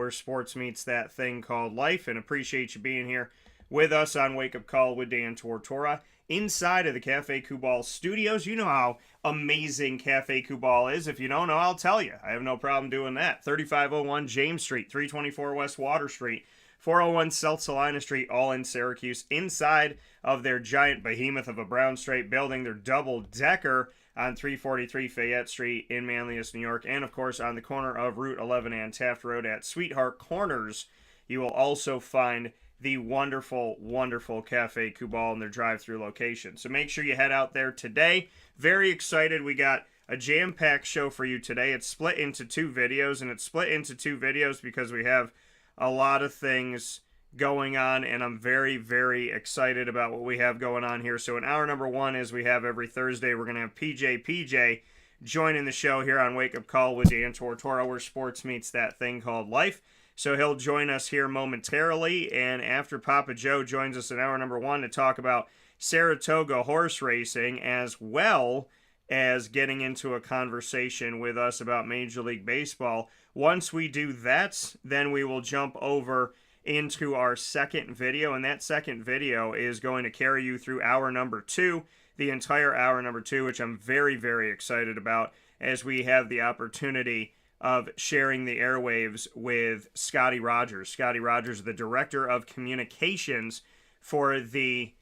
where sports meets that thing called life, and appreciate you being here with us on Wake Up Call with Dan Tortora inside of the Cafe Kubal studios. You know how amazing Cafe Kubal is. If you don't know, I'll tell you. I have no problem doing that. 3501 James Street, 324 West Water Street, 401 South Salina Street, all in Syracuse, inside of their giant behemoth of a brown straight building, their double-decker on 343 Fayette Street in Manlius, New York, and of course on the corner of Route 11 and Taft Road at Sweetheart Corners. You will also find the wonderful, wonderful Cafe Kubal in their drive-through location. So make sure you head out there today. Very excited. We got a jam-packed show for you today. It's split into two videos, and it's split into two videos because we have a lot of things going on, and I'm very, very excited about what we have going on here. So in hour number one, as we have every Thursday, we're going to have PJ joining the show here on Wake Up Call with Dan Tortora, where sports meets that thing called life. So he'll join us here momentarily, and after Papa Joe joins us in hour number one to talk about Saratoga horse racing, as well as getting into a conversation with us about Major League Baseball. Once we do that, then we will jump over into our second video, and that second video is going to carry you through hour number two, the entire hour number two, which I'm very, very excited about, as we have the opportunity of sharing the airwaves with Scotty Rogers. Scotty Rogers, the Director of Communications for the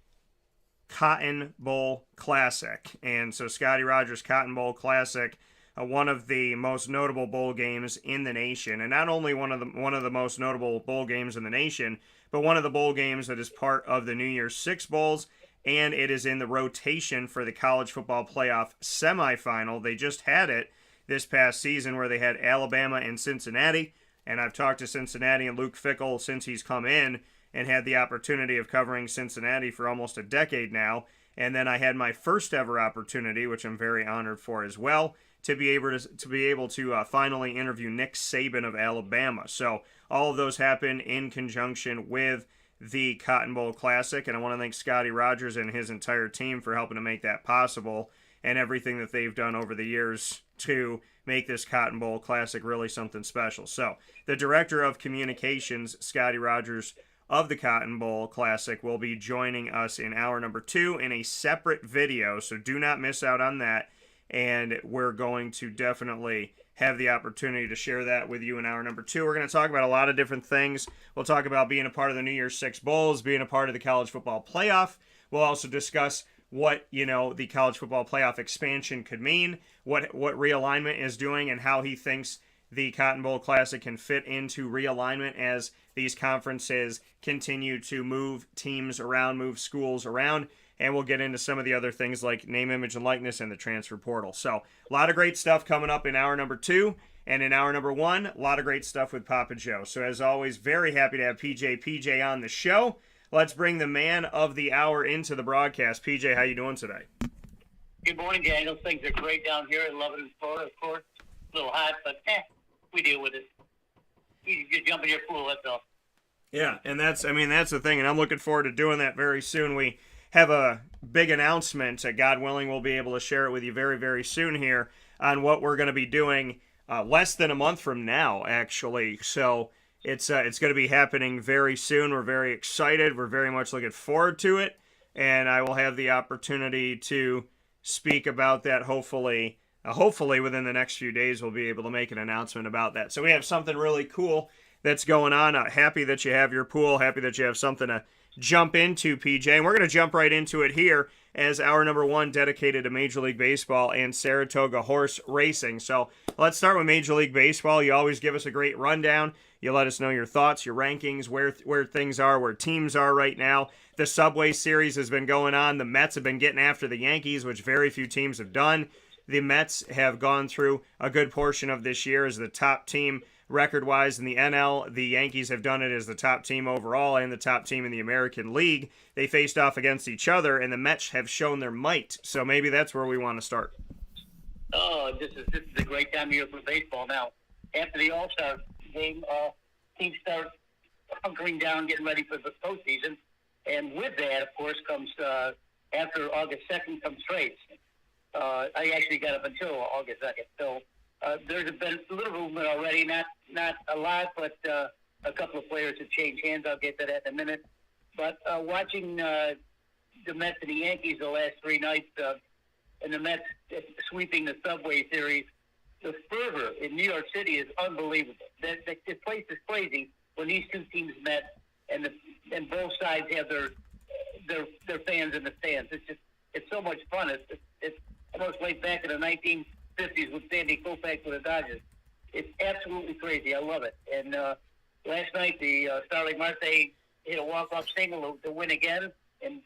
Cotton Bowl Classic. And so Scotty Rogers Cotton Bowl Classic, one of the most notable bowl games in the nation, and not only one of the most notable bowl games in the nation, but one of the bowl games that is part of the New Year's Six Bowls, and it is in the rotation for the College Football Playoff semifinal. They just had it this past season where they had Alabama and Cincinnati, and I've talked to Cincinnati and Luke Fickell since he's come in and had the opportunity of covering Cincinnati for almost a decade now. And then I had my first ever opportunity, which I'm very honored for as well, to be able to finally interview Nick Saban of Alabama. So all of those happen in conjunction with the Cotton Bowl Classic, and I want to thank Scotty Rogers and his entire team for helping to make that possible, and everything that they've done over the years to make this Cotton Bowl Classic really something special. So the Director of Communications, Scotty Rogers of the Cotton Bowl Classic, will be joining us in hour number two in a separate video, so do not miss out on that. And we're going to definitely have the opportunity to share that with you in hour number two. We're going to talk about a lot of different things. We'll talk about being a part of the New Year's Six Bowls, being a part of the College Football Playoff. We'll also discuss what, the College Football Playoff expansion could mean, what realignment is doing, and how he thinks the Cotton Bowl Classic can fit into realignment as these conferences continue to move teams around, move schools around. And we'll get into some of the other things like name, image, and likeness and the transfer portal. So a lot of great stuff coming up in hour number two. And in hour number one, a lot of great stuff with Papa Joe. So as always, very happy to have PJ on the show. Let's bring the man of the hour into the broadcast. PJ, how you doing today? Good morning, Daniel. Things are great down here in Lebanon, Florida, of course. A little hot, but we deal with it. You jump in your pool, that's all. Yeah, and that's the thing, and I'm looking forward to doing that very soon. We have a big announcement. God willing, we'll be able to share it with you very, very soon here on what we're going to be doing less than a month from now, actually. So it's going to be happening very soon. We're very excited. We're very much looking forward to it, and I will have the opportunity to speak about that hopefully within the next few days. We'll be able to make an announcement about that. So we have something really cool that's going on. Happy that you have your pool. Happy that you have something to jump into, PJ. And we're going to jump right into it here as hour number one dedicated to Major League Baseball and Saratoga horse racing. So let's start with Major League Baseball. You always give us a great rundown. You let us know your thoughts, your rankings, where things are, where teams are right now. The Subway Series has been going on. The Mets have been getting after the Yankees, which very few teams have done. The Mets have gone through a good portion of this year as the top team record-wise in the NL. The Yankees have done it as the top team overall and the top team in the American League. They faced off against each other, and the Mets have shown their might. So maybe that's where we want to start. Oh, this is a great time of year for baseball now. After the All-Star game, teams start hunkering down, getting ready for the postseason. And with that, of course, comes after August 2nd comes trades. I actually got up until August 2nd. So There's been a little movement already, not a lot, but a couple of players have changed hands. I'll get to that in a minute. But watching the Mets and the Yankees the last 3 nights, and the Mets sweeping the Subway Series, the fervor in New York City is unbelievable. The place is crazy when these two teams met, and both sides have their fans in the stands. It's so much fun. It's almost like back in the 1950s with Sandy Koufax with the Dodgers. It's absolutely crazy. I love it. And last night, the Starling Marte hit a walk-off single to win again, and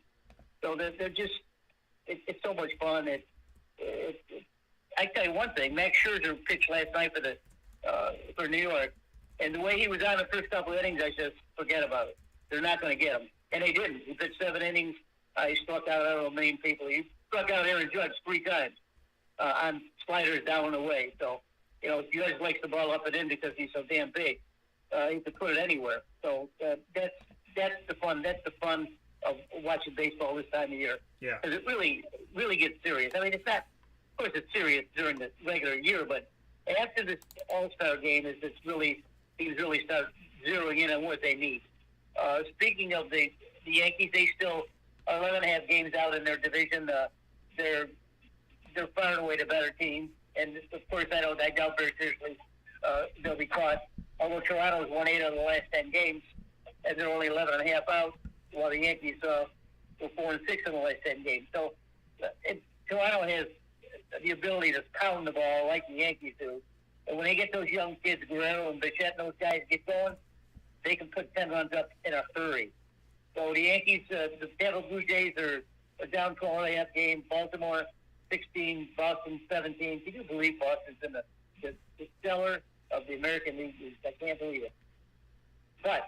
so they're just it's so much fun. I tell you one thing: Max Scherzer pitched last night for New York, and the way he was on the first couple of innings, I just forget about it. They're not going to get him, and they didn't. He pitched 7 innings. He struck out, I don't know, a million people. He struck out Aaron Judge 3 times on sliders down and away. So, Judge likes the ball up and in because he's so damn big. He could put it anywhere. So that's the fun. That's the fun of watching baseball this time of year. Yeah. Because it really gets serious. I mean, it's not. Of course, it's serious during the regular year, but after this All-Star game, things really start zeroing in on what they need. Speaking of the Yankees, they still are 11.5 games out in their division. They're far and away the better team, and of course, I doubt very seriously they'll be caught. Although Toronto's won 8 out of the last 10 games, and they're only 11.5 out, while the Yankees were 4-6 in the last 10 games. So Toronto has the ability to pound the ball like the Yankees do. And when they get those young kids, Guerrero and Bichette and those guys get going, they can put 10 runs up in a hurry. So the Yankees, the Devil Blue Jays are down 12.5 games. Baltimore 16, Boston 17. Can you believe Boston's in the cellar of the American League East? I can't believe it. But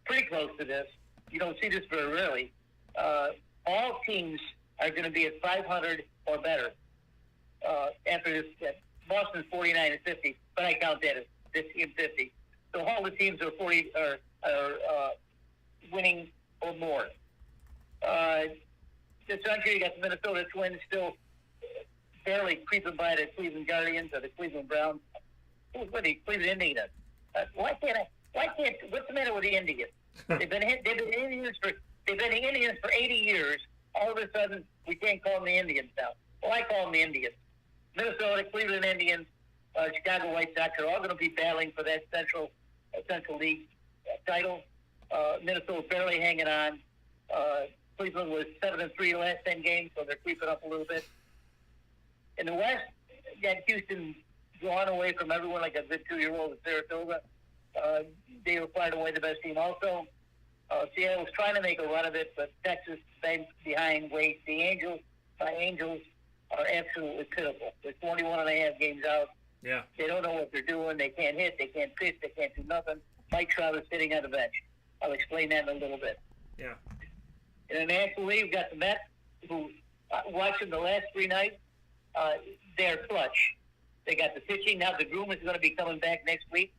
pretty close to this. You don't see this very rarely. All teams are going to be at 500 or better after this. Boston's 49-50, but I count that as 50-50. So all the teams are winning or more. This country, you got the Minnesota Twins still barely creeping by the Cleveland Guardians or the Cleveland Browns. What the Cleveland Indians? What's the matter with the Indians? They've been Indians for 80 years. All of a sudden, we can't call them the Indians now. Well, I call them the Indians. Minnesota, Cleveland Indians, Chicago White Sox are all going to be battling for that Central League title. Minnesota barely hanging on. Cleveland was 7-3 the last 10 games, so they're creeping up a little bit. In the West, you got Houston drawn away from everyone like a good 2-year-old at Saratoga. They were far and away the best team also. Seattle was trying to make a run of it, but Texas stayed behind. Wait, the Angels are absolutely pitiful. They're 21.5 games out. Yeah. They don't know what they're doing. They can't hit. They can't pitch. They can't do nothing. Mike Trout is sitting on the bench. I'll explain that in a little bit. Yeah. In the National League, we've got the Mets, who, watching the last 3 nights, they're clutch. They got the pitching. Now the Groom is going to be coming back next week.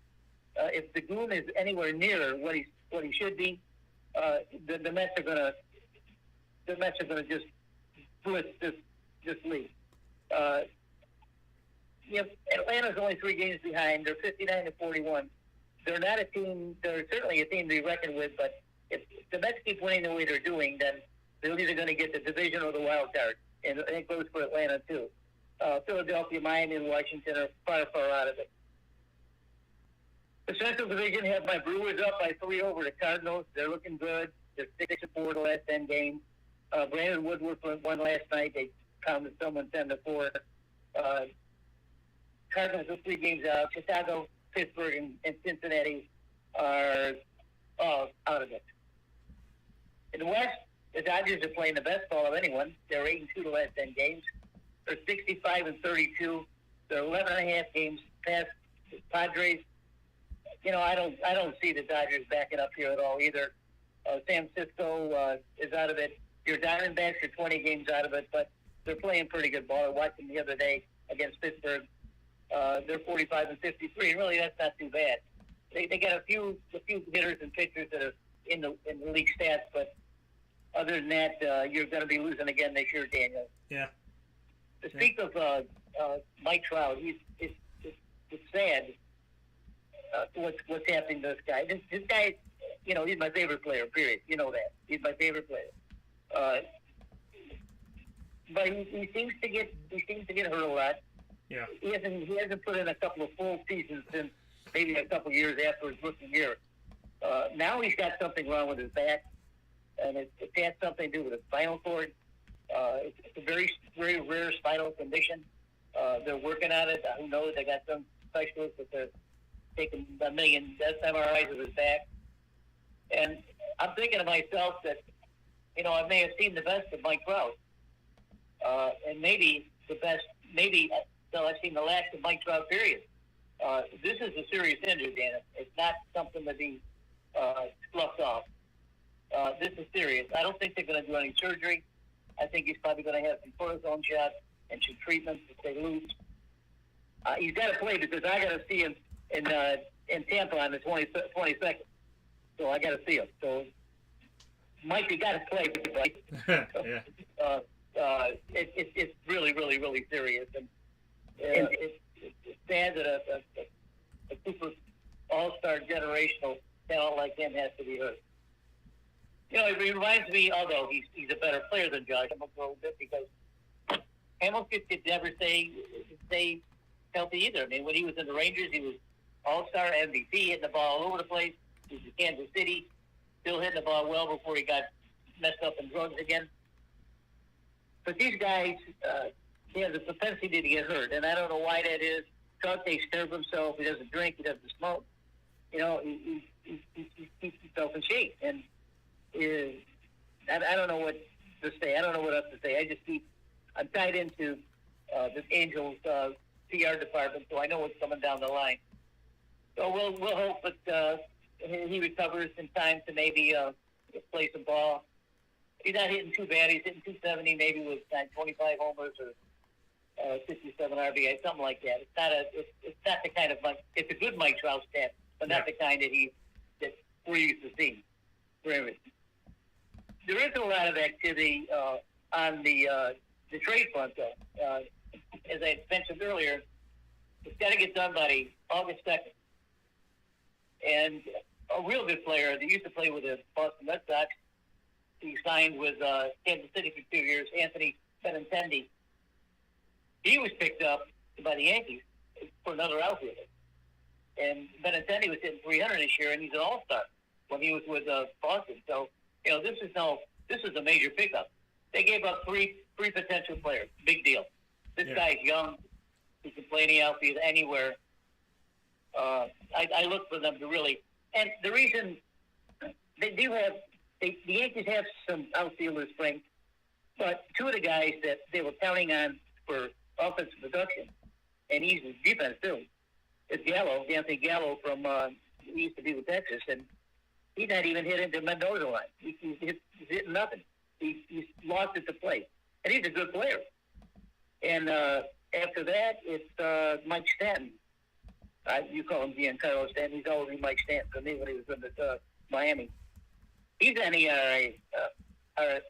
If the Groom is anywhere near what he should be, the Mets are going to just blitz this league. Atlanta's only 3 games behind. They're 59-41. They're not a team. They're certainly a team to be reckoned with. But if the Mets keep winning the way they're doing, then they're either going to get the division or the wild card, and it goes for Atlanta too. Philadelphia, Miami, and Washington are far out of it. The Central Division have my Brewers up by 3 over the Cardinals. They're looking good. They're 6-4 the last 10 games. Brandon Woodward won last night. They pounded someone 10-4. Cardinals are 3 games out. Chicago, Pittsburgh, and Cincinnati are all out of it. In the West, the Dodgers are playing the best ball of anyone. They're 8-2 the last 10 games. They're 65-32. They're 11.5 games past the Padres. I don't see the Dodgers backing up here at all either. San Francisco is out of it. Your Diamondbacks are 20 games out of it, but they're playing pretty good ball. I watched them the other day against Pittsburgh. They're 45-53, and really that's not too bad. They got a few hitters and pitchers that are in the league stats, but other than that, you're going to be losing again this year, Daniel. Yeah. To speak of Mike Trout, he's sad what's happening to this guy. This guy, he's my favorite player. Period. You know that. He's my favorite player. But he seems to get hurt a lot. Yeah. He hasn't put in a couple of full seasons since maybe a couple of years after his rookie year. Now he's got something wrong with his back, and it has something to do with his spinal cord. It's a very, very rare spinal condition. They're working on it. Who knows? They got some specialists that they're taking a million MRIs of his back. And I'm thinking to myself that, I may have seen the best of Mike Trout. And maybe the best, I've seen the last of Mike Trout, period. This is a serious injury, Dan. It's not something to be sloughed off. This is serious. I don't think they're going to do any surgery. I think he's probably going to have some cortisone shots and some treatments to stay loose. He's got to play because I got to see him in Tampa on the 22nd. So I got to see him. So, Mike, you got to play, right? Yeah. It's really, really, really serious, and it's sad that a super all-star generational talent like him has to be hurt. It reminds me, although he's a better player than Josh Hamilton a little bit, because Hamilton could never stay healthy either. I mean, when he was in the Rangers, he was all-star MVP, hitting the ball all over the place. He was in Kansas City, still hitting the ball well before he got messed up in drugs again. But these guys, they have the propensity to get hurt, and I don't know why that is. Trout takes care of himself. He doesn't drink. He doesn't smoke. He keeps himself in shape. And I don't know what to say. I don't know what else to say. I'm tied into the Angels PR department, so I know what's coming down the line. So we'll hope that he recovers in time to maybe play some ball. He's not hitting too bad. He's hitting 270, maybe with 25 homers or 57 RBI, something like that. It's not the kind of it's a good Mike Trout stat, but not the kind that we're used to seeing. There is a lot of activity on the trade front, though. As I mentioned earlier, it's got to get done by August 2nd. And a real good player that used to play with the Boston Red Sox, he signed with Kansas City for 2 years, Anthony Benintendi. He was picked up by the Yankees for another outfielder. And Benintendi was hitting 300 this year, and he's an all-star when he was with Boston. So, this is a major pickup. They gave up three potential players. Big deal. This guy's young. He can play in the outfield anywhere. I look for them to really, and the reason they do have, the Yankees have some outfielder strength, but two of the guys that they were counting on for offensive production, and he's in defense too, is Anthony Gallo from, he used to be with Texas, and he's not even hit into Mendoza line. He's hitting nothing. He's lost it to play, and he's a good player. And after that, it's Mike Stanton. You call him Giancarlo Stanton. He's always been Mike Stanton for me when he was in Miami. He's an ERA. The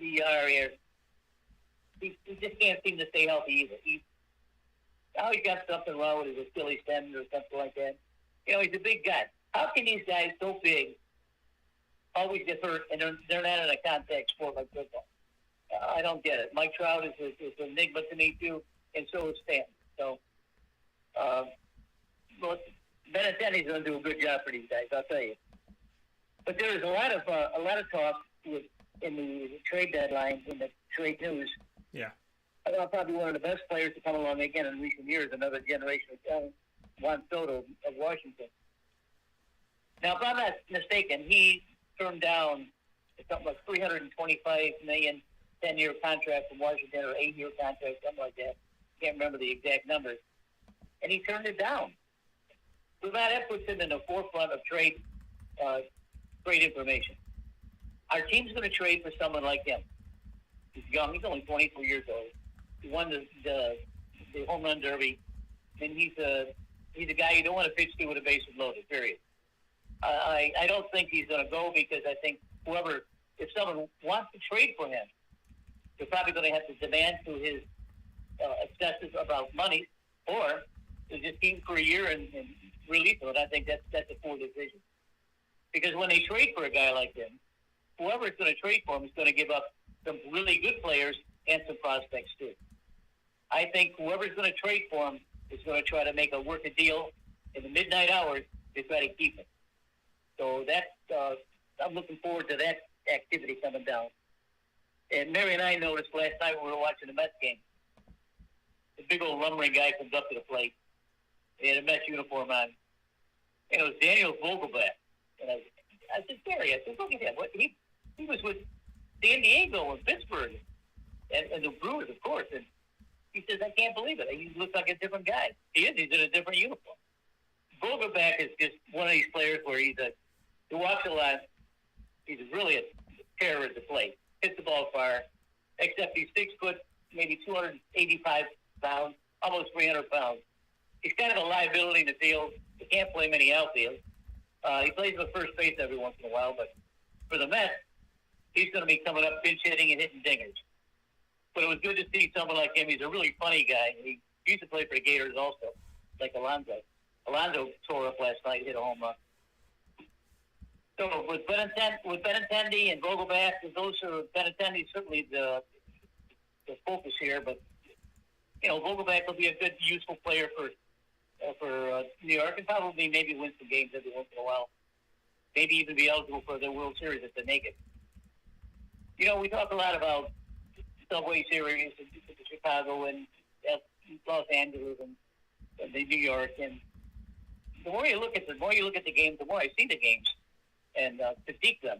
ERA. He just can't seem to stay healthy either. He's got something wrong with his Achilles tendon or something like that. He's a big guy. How can these guys so big always get hurt and they're not in a contact sport like football? I don't get it. Mike Trout is an enigma to me too, and so is Stanton. So, Benintendi's going to do a good job for these guys, I'll tell you. But there is a lot of talk in the trade deadline, in the trade news. Yeah. Probably one of the best players to come along again in recent years, another generation of talent, Juan Soto of Washington. Now, if I'm not mistaken, he turned down something like $325 million 10-year contract from Washington, or 8-year contract, something like that. Can't remember the exact numbers. And he turned it down. So that puts him in the forefront of trade information. Our team's going to trade for someone like him. He's young. He's only 24 years old. He won the home run derby, and he's a guy you don't want to pitch to with a bases loaded. Period. I don't think he's going to go because I think if someone wants to trade for him, they're probably going to have to demand to his excesses about money, or to just keep him for a year and release him. And I think that's a poor decision. Because when they trade for a guy like him, whoever's going to trade for him is going to give up some really good players and some prospects too. I think whoever's going to trade for him is going to try to make a deal in the midnight hours to try to keep him. So I'm looking forward to that activity coming down. And Mary and I noticed last night when we were watching the Mets game, the big old lumbering guy comes up to the plate. He had a Mets uniform on. And it was Daniel Vogelbach. And I said, Gary, look at that. He was with San Diego and Pittsburgh and the Brewers, of course. And he says, I can't believe it. He looks like a different guy. He is. He's in a different uniform. Vogelbach is just one of these players where he walks a lot. He's really a terror at the plate. Hits the ball far, except he's 6 foot, maybe 285 pounds, almost 300 pounds. He's kind of a liability in the field. He can't play many outfield. He plays with first base every once in a while, but for the Mets, he's going to be coming up pinch hitting and hitting dingers. But it was good to see someone like him. He's a really funny guy. He used to play for the Gators also, like Alonso. Alonso tore up last night, hit a home run. So with Benintendi and Vogelbach, Benintendi certainly the focus here, but Vogelbach will be a good, useful player for New York, and probably maybe win some games every once in a while. Maybe even be eligible for the World Series if they make it. We talk a lot about Subway Series in Chicago and Los Angeles and New York, and the more you look at the games, the more I see the games and critique them,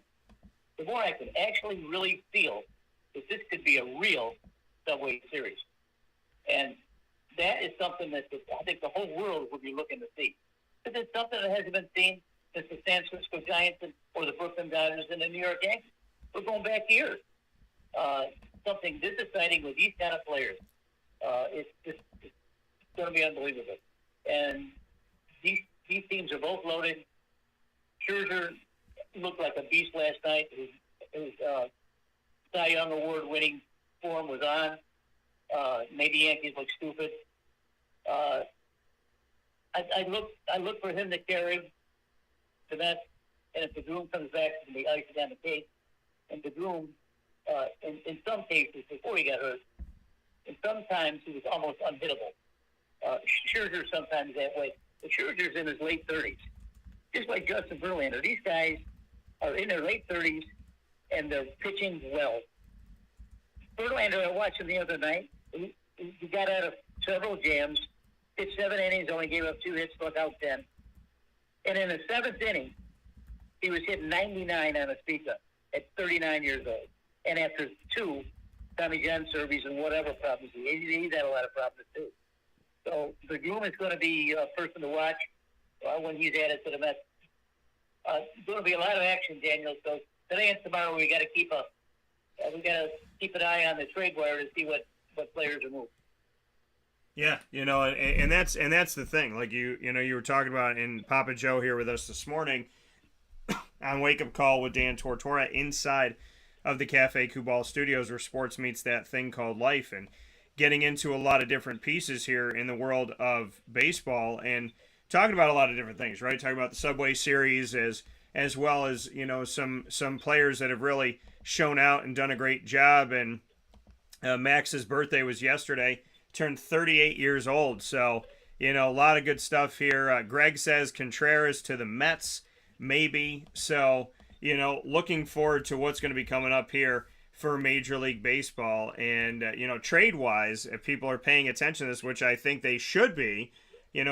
the more I can actually really feel that this could be a real Subway Series. And that is something that I think the whole world would be looking to see. Because it's something that hasn't been seen since the San Francisco Giants or the Brooklyn Dodgers and the New York Yankees. We're going back years. Something this exciting with these kind of players. It's going to be unbelievable. And these teams are both loaded. Scherzer looked like a beast last night. His Cy Young Award-winning form was on. Maybe Yankees look stupid. I look for him to carry the Mets, and if DeGrom comes back, it's going to be icing on the cake. And DeGrom, in some cases, before he got hurt, and sometimes he was almost unhittable. Scherzer sometimes that way. But Scherzer's in his late 30s. Just like Justin Verlander. These guys are in their late 30s, and they're pitching well. Verlander, I watched him the other night. He got out of several jams, pitched 7 innings, only gave up 2 hits, struck out 10. And in the 7th inning, he was hitting 99 on a speed up at 39 years old. And after 2 Tommy John surgeries and whatever problems he's had a lot of problems too. So the groom is going to be a person to watch when he's added to the Mets. There's going to be a lot of action, Daniel. So today and tomorrow we got to keep an eye on the trade wire to see what players are moving. Yeah, and that's the thing. Like you were talking about in Papa Joe here with us this morning on Wake Up Call with Dan Tortora inside of the Cafe Kubal Studios, where sports meets that thing called life, and getting into a lot of different pieces here in the world of baseball and talking about a lot of different things, right? Talking about the Subway Series as well as some players that have really shown out and done a great job. And Max's birthday was yesterday, turned 38 years old. So, a lot of good stuff here. Greg says Contreras to the Mets, maybe. So, looking forward to what's going to be coming up here for Major League Baseball. And, trade-wise, if people are paying attention to this, which I think they should be,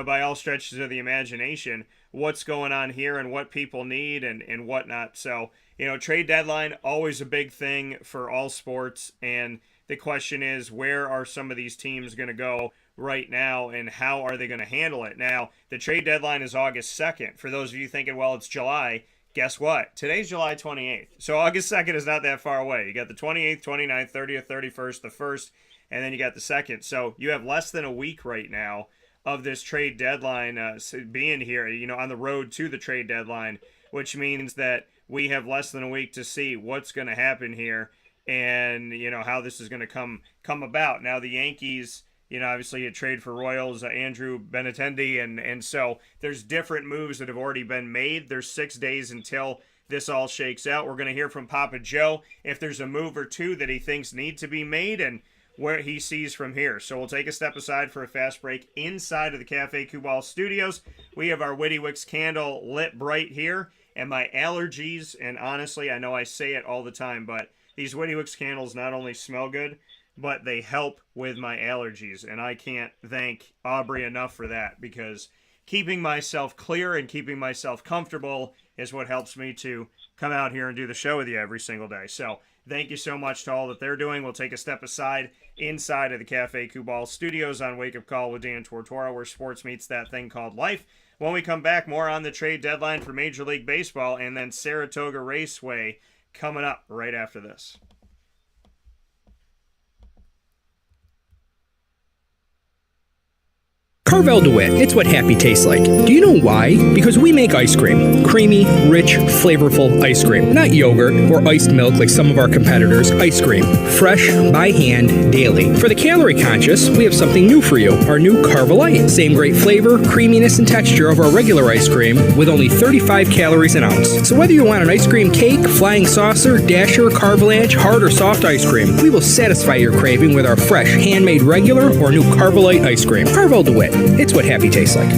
by all stretches of the imagination, what's going on here and what people need and whatnot. So, trade deadline, always a big thing for all sports. And the question is, where are some of these teams going to go right now and how are they going to handle it? Now, the trade deadline is August 2nd. For those of you thinking, well, it's July, guess what? Today's July 28th. So August 2nd is not that far away. You got the 28th, 29th, 30th, 31st, the 1st, and then you got the 2nd. So you have less than a week right now of this trade deadline being here, on the road to the trade deadline, which means that we have less than a week to see what's going to happen here and, how this is going to come about. Now, the Yankees, Obviously you trade for Royals, Andrew Benintendi, and so there's different moves that have already been made. There's 6 days until this all shakes out. We're going to hear from Papa Joe if there's a move or two that he thinks need to be made and where he sees from here. So we'll take a step aside for a fast break inside of the Cafe Kubal studios. We have our Witty Wicks candle lit bright here, and my allergies, and honestly, I know I say it all the time, but these Witty Wicks candles not only smell good, but they help with my allergies, and I can't thank Aubrey enough for that, because keeping myself clear and keeping myself comfortable is what helps me to come out here and do the show with you every single day. So thank you so much to all that they're doing. We'll take a step aside inside of the Cafe Kubal studios on Wake Up Call with Dan Tortora, where sports meets that thing called life. When we come back, more on the trade deadline for Major League Baseball, and then Saratoga Raceway coming up right after this. Carvel DeWitt, it's what happy tastes like. Do you know why? Because we make ice cream. Creamy, rich, flavorful ice cream. Not yogurt or iced milk like some of our competitors. Ice cream. Fresh, by hand, daily. For the calorie conscious, we have something new for you. Our new Carvelite. Same great flavor, creaminess, and texture of our regular ice cream with only 35 calories an ounce. So whether you want an ice cream cake, flying saucer, dasher, carvalanche, hard or soft ice cream, we will satisfy your craving with our fresh, handmade regular or new Carvelite ice cream. Carvel DeWitt. It's what happy tastes like.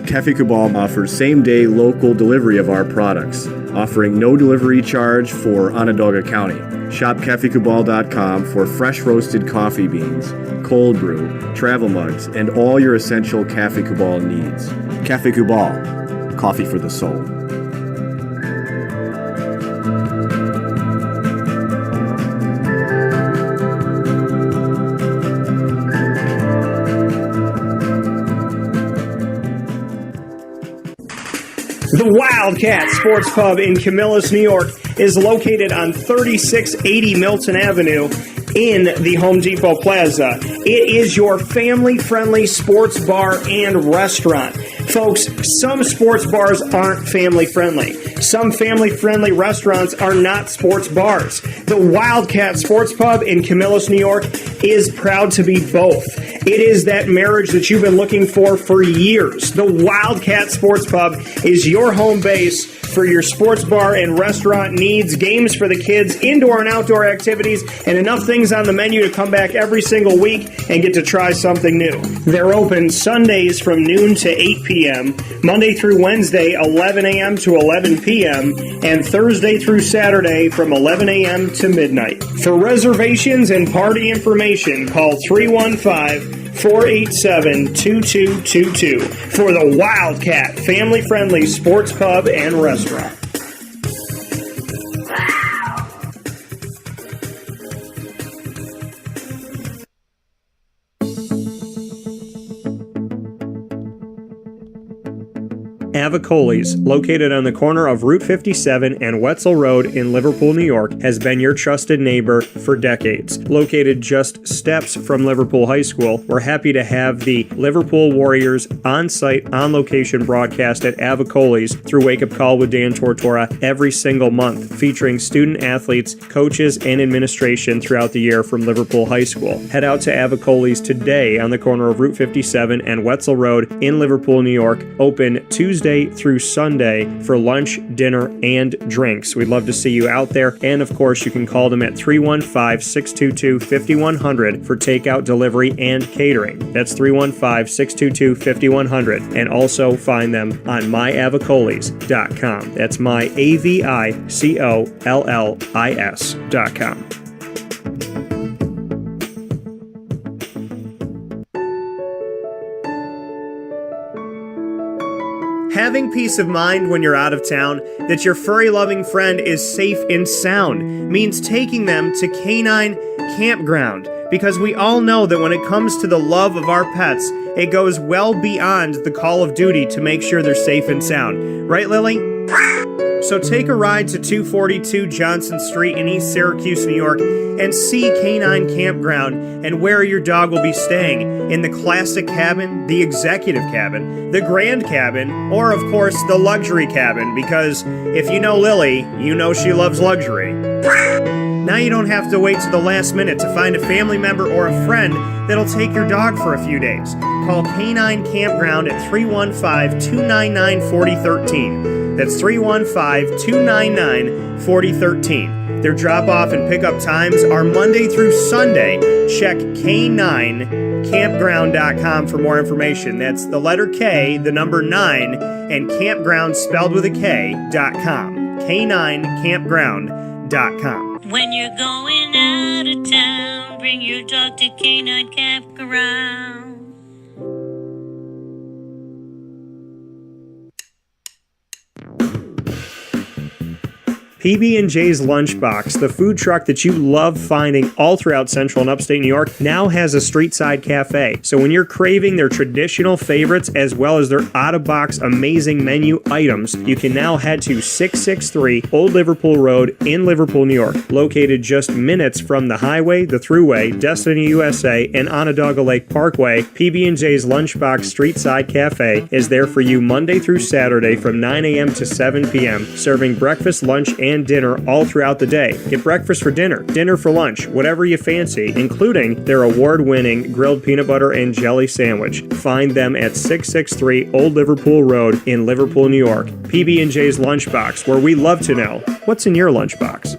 Cafe Kubal offers same-day local delivery of our products, offering no delivery charge for Onondaga County. Shop cafekubal.com for fresh roasted coffee beans, cold brew, travel mugs, and all your essential Cafe Kubal needs. Cafe Kubal, coffee for the soul. The Wildcat Sports Pub in Camillus, New York is located on 3680 Milton Avenue in the Home Depot Plaza. It is your family-friendly sports bar and restaurant. Folks, some sports bars aren't family-friendly. Some family-friendly restaurants are not sports bars. The Wildcat Sports Pub in Camillus, New York is proud to be both. It is that marriage that you've been looking for years. The Wildcat Sports Pub is your home base for your sports bar and restaurant needs, games for the kids, indoor and outdoor activities, and enough things on the menu to come back every single week and get to try something new. They're open Sundays from noon to 8 p.m., Monday through Wednesday, 11 a.m. to 11 p.m., and Thursday through Saturday from 11 a.m. to midnight. For reservations and party information, call 315-487-2222 for the Wildcat family-friendly sports pub and restaurant. Avicoli's, located on the corner of Route 57 and Wetzel Road in Liverpool, New York, has been your trusted neighbor for decades. Located just steps from Liverpool High School, we're happy to have the Liverpool Warriors on-site, on-location broadcast at Avicoli's through Wake Up Call with Dan Tortora every single month, featuring student athletes, coaches, and administration throughout the year from Liverpool High School. Head out to Avicoli's today on the corner of Route 57 and Wetzel Road in Liverpool, New York, open Tuesday through Sunday for lunch, dinner, and drinks. We'd love to see you out there, and of course you can call them at 315-622-5100 for takeout, delivery, and catering. That's 315-622-5100, and also find them on myavicoli's.com. That's myaviccollis.com. Having peace of mind when you're out of town that your furry-loving friend is safe and sound means taking them to Canine Campground, because we all know that when it comes to the love of our pets, it goes well beyond the call of duty to make sure they're safe and sound. Right, Lily? So take a ride to 242 Johnson Street in East Syracuse, New York, and see Canine Campground and where your dog will be staying, in the classic cabin, the executive cabin, the grand cabin, or of course the luxury cabin, because if you know Lily, you know she loves luxury. Now you don't have to wait to the last minute to find a family member or a friend that'll take your dog for a few days. Call Canine Campground at 315-299-4013. That's 315-299-4013. Their drop-off and pickup times are Monday through Sunday. Check K9campground.com for more information. That's the letter K, the number 9, and campground spelled with a K.com. K9campground.com. When you're going out of town, bring your dog to Canine Campground. PB&J's Lunchbox, the food truck that you love finding all throughout central and upstate New York, now has a street-side cafe. So when you're craving their traditional favorites as well as their out-of-box amazing menu items, you can now head to 663 Old Liverpool Road in Liverpool, New York. Located just minutes from the highway, the thruway, Destiny USA, and Onondaga Lake Parkway, PB&J's Lunchbox Street-Side Cafe is there for you Monday through Saturday from 9 a.m. to 7 p.m., serving breakfast, lunch, and dinner all throughout the day. Get breakfast for dinner, dinner for lunch, whatever you fancy, including their award-winning grilled peanut butter and jelly sandwich. Find them at 663 Old Liverpool Road in Liverpool, New York. PB&J's Lunchbox, where we love to know what's in your lunchbox.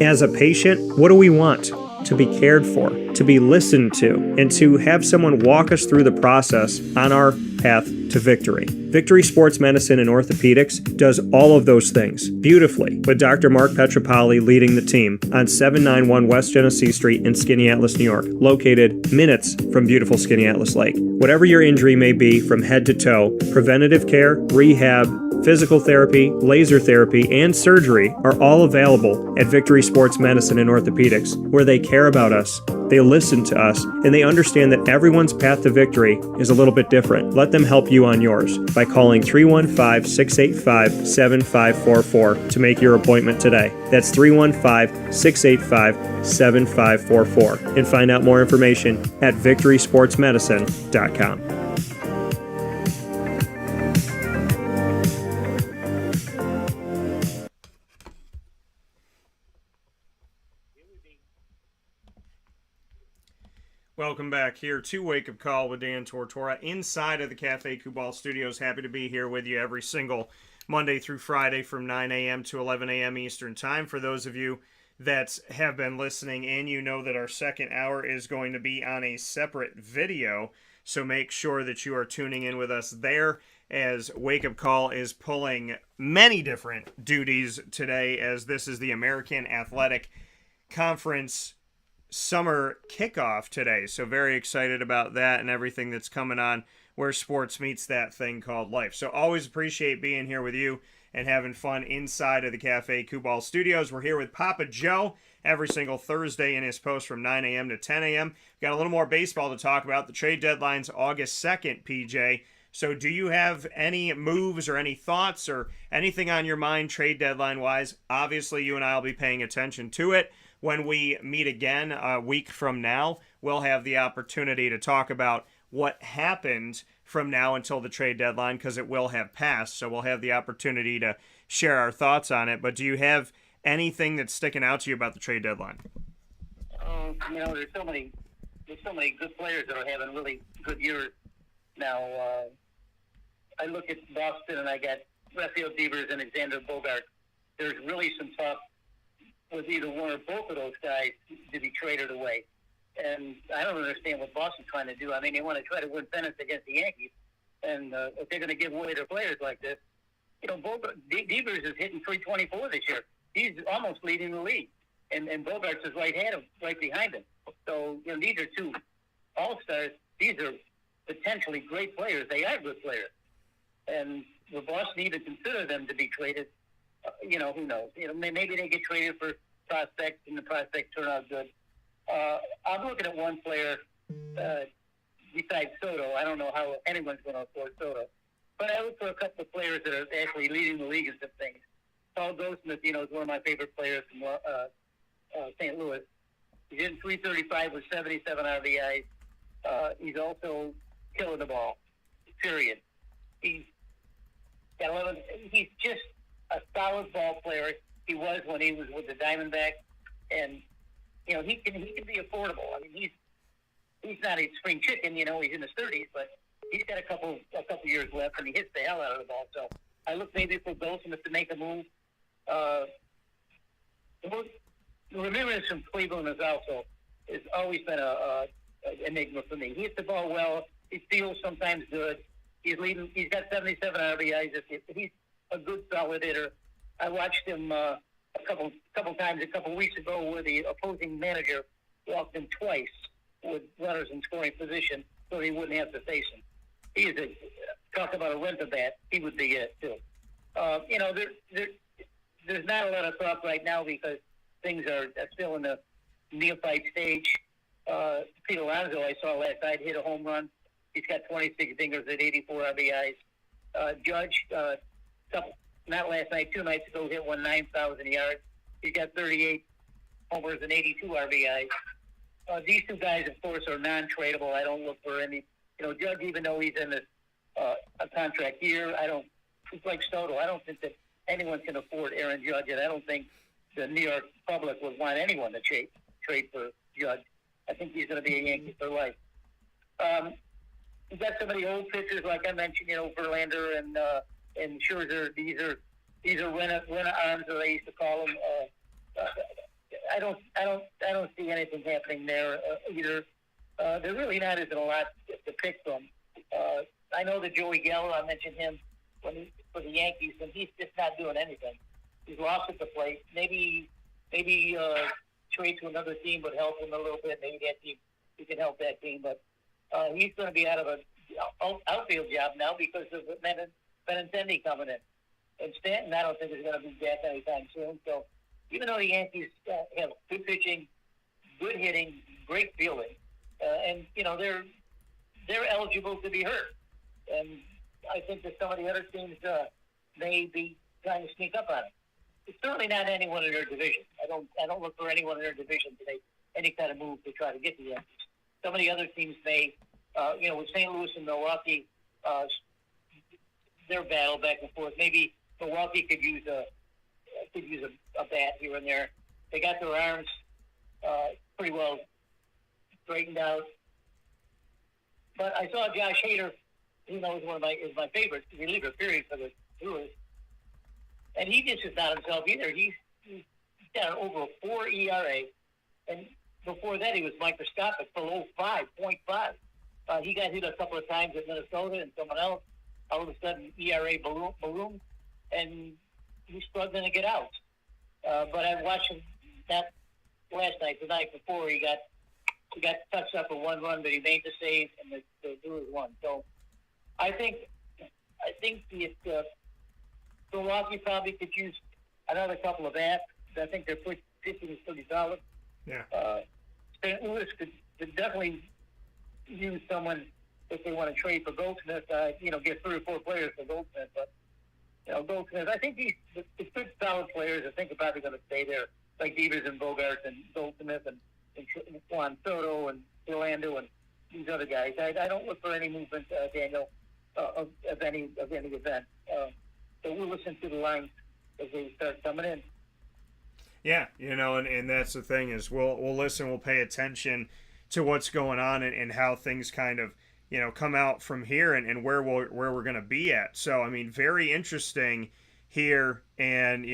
As a patient, what do we want? To be cared for, to be listened to, and to have someone walk us through the process on our path to victory. Victory Sports Medicine and Orthopedics does all of those things beautifully, with Dr. Mark Petropoli leading the team on 791 West Genesee Street in Skaneateles, New York, located minutes from beautiful Skaneateles Lake. Whatever your injury may be from head to toe, preventative care, rehab, physical therapy, laser therapy, and surgery are all available at Victory Sports Medicine and Orthopedics, where they care about us, they listen to us, and they understand that everyone's path to victory is a little bit different. Let them help you on yours by calling 315-685-7544 to make your appointment today. That's 315-685-7544. And find out more information at victorysportsmedicine.com. Welcome back here to Wake Up Call with Dan Tortora inside of the Cafe Kubal Studios. Happy to be here with you every single Monday through Friday from 9 a.m. to 11 a.m. Eastern Time. For those of you that have been listening in, you know that our second hour is going to be on a separate video, so make sure that you are tuning in with us there, as Wake Up Call is pulling many different duties today, as this is the American Athletic Conference summer kickoff today. So very excited about that and everything that's coming on where sports meets that thing called life. So always appreciate being here with you and having fun inside of the Cafe Kubal Studios. We're here with Papa Joe every single Thursday in his post from 9 a.m. to 10 a.m. Got a little more baseball to talk about. The trade deadline's August 2nd, PJ. So do you have any moves or any thoughts or anything on your mind trade deadline-wise? Obviously, you and I will be paying attention to it. When we meet again a week from now, we'll have the opportunity to talk about what happened from now until the trade deadline, because it will have passed. So we'll have the opportunity to share our thoughts on it. But do you have anything that's sticking out to you about the trade deadline? There's so many good players that are having really good years now. I look at Boston and I got Rafael Devers and Alexander Bogart. There's really some talk with either one or both of those guys to be traded away. And I don't understand what Boston's trying to do. I mean, they want to try to win pennants against the Yankees. And if they're going to give away their players like this, Devers is hitting 324 this year. He's almost leading the league. And Bogarts is right behind him. So, these are two all-stars. These are potentially great players. They are good players. And will Boston even consider them to be traded? Who knows? Maybe they get traded for prospects, and the prospects turn out good. I'm looking at one player. besides Soto. I don't know how anyone's going to afford Soto. But I look for a couple of players that are actually leading the league in some things. Paul Goldschmidt, is one of my favorite players from St. Louis. He's in 335 with 77 RBIs. He's also killing the ball, period. He's got 11. He's just a solid ball player. He was when he was with the Diamondbacks, and he can be affordable. I mean, he's not a spring chicken. He's in his 30s, but he's got a couple years left, and he hits the hell out of the ball. So I look maybe for Goldschmidt to make a move. Ramirez from Cleveland has always been an enigma for me. He hits the ball well. He feels sometimes good. He's leading. He's got 77 RBIs. He's a good solid hitter. I watched him a couple times a couple weeks ago where the opposing manager walked him twice with runners in scoring position so he wouldn't have to face him. He is talk about a rent a bat. He would be it too. There's not a lot of talk right now because things are still in the neophyte stage. Pete Alonso, I saw last night, hit a home run. He's got 26 dingers at 84 RBIs. Judge, not last night, 2 nights ago, hit 9,000 yards. He's got 38 homers and 82 RBIs. These two guys, of course, are non-tradable. I don't look for any. Judge, even though he's in a contract year, it's like Soto. I don't think that anyone can afford Aaron Judge, and I don't think the New York public would want anyone to trade for Judge. I think he's going to be a Yankee for life. You've got some of the old pitchers, like I mentioned, Verlander and Scherzer. These are rent-a-arms, as I used to call them. I don't see anything happening there either. There really not isn't a lot to pick from. I know that Joey Gallo, I mentioned him for the Yankees, and he's just not doing anything. He's lost at the plate. Maybe trade to another team would help him a little bit. Maybe that team, he can help that team. But he's going to be out of an outfield job now because of Benintendi coming in. And Stanton, I don't think is going to be back anytime soon. So even though the Yankees have good pitching, good hitting, great fielding, and they're eligible to be hurt. And I think that some of the other teams may be trying to sneak up on them. It's certainly not anyone in their division. I don't look for anyone in their division to make any kind of move to try to get the Yankees. Some of the other teams may, with St. Louis and Milwaukee, their battle back and forth. Maybe Milwaukee could use a bat here and there. They got their arms pretty well straightened out. But I saw Josh Hader, is my favorite reliever, period, for the Brewers. And he just is not himself either. He's got over a 4 ERA. And before that, he was microscopic, below 5.5. He got hit a couple of times at Minnesota and someone else. All of a sudden, ERA ballooned, and he's struggling to get out. But I watched him that last night, the night before. He got touched up for 1 run, but he made the save, and the Brewers won. So I think the Milwaukee probably could use another couple of bats. I think their pitching is pretty solid. Yeah. St. Louis could definitely use someone if they want to trade for Goldsmith. Get 3 or 4 players for Goldsmith. But Goldsmith, I think the good solid players, I think, are probably going to stay there, like Devers and Bogarts and Goldsmith and Juan Soto and Orlando and these other guys. I don't look for any movement, Daniel, of any event. So we'll listen to the lines as they start coming in. Yeah, and that's the thing is we'll listen, we'll pay attention to what's going on and how things kind of come out from here and where we're going to be at. So I mean, very interesting here, and